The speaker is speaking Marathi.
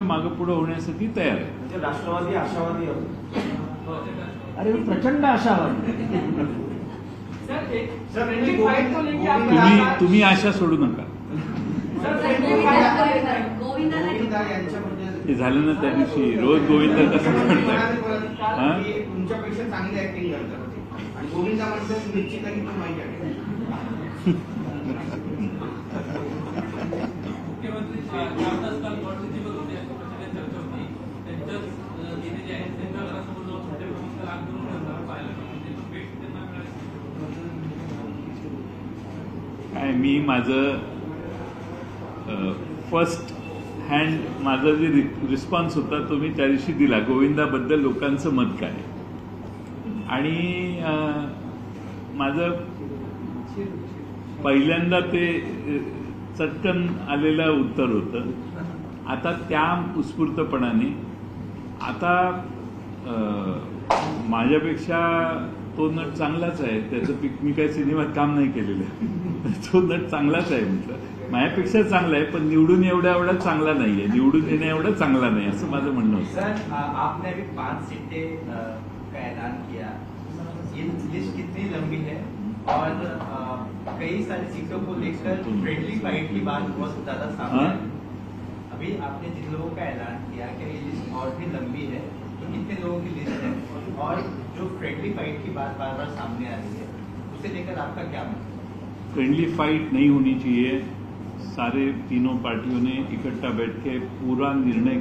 मागे पुढे होण्यासाठी तयार आहे. म्हणजे राष्ट्रवादी आशावादी अरे प्रचंड आशावादी. तुम्ही आशा सोडू नका. ते झालं ना त्या दिवशी रोज गोविंदा कसं म्हणतात तुमच्यापेक्षा चांगली ऍक्टिंग करतात आणि गोविंदा म्हणतात निश्चित आहे पण माहिती आहे. मुख्यमंत्री 4 तास काल निवडणुकीवर होते अशा प्रकारे चर्चा होती. त्यांच्याच नेते जे आहेत त्यांच्या घरासमोर जाऊन छोटे प्रमुख आंदोलन करताना पाहायला मिळालं. पण भेट त्यांना मिळाली काय मी माझं फर्स्ट हँड माझा जे रिस्पॉन्स होता तो मी त्या दिवशी दिला. गोविंदाबद्दल लोकांचं मत काय आणि माझं पहिल्यांदा ते चटकन आलेलं उत्तर होतं. आता त्या उत्स्फूर्तपणाने आता माझ्यापेक्षा तो नट चांगलाच आहे. त्याचं मी काही सिनेमात काम नाही केलेलं. तो नट चांगलाच आहे म्हटलं. माझ्यापेक्षा चांगला आहे पण निवडून एवढा चांगला नाहीये. निवडून येण्या एवढा चांगला नाही असं माझं म्हणणं होतं. सर आपने अभी 5 सीटें का ऐलान किया. ये लिस्ट कितनी लंबी है और कई सारी सीटों को लेकर फ्रेंडली फाइट की बात बहुत ज्यादा सामने है. अभी आपने जिन लोगों का ऐलान किया कि ये लिस्ट और भी लंबी है तो कितने लोगों की लिस्ट है और जो फ्रेंडली फाइट की बात बार बार सामने आ रही है उसे लेकर आपका क्या मतलब? फ्रेंडली फाइट नहीं होनी चाहिए. सारे तीनों पार्टियों ने इकट्ठा बैठ के पूरा निर्णय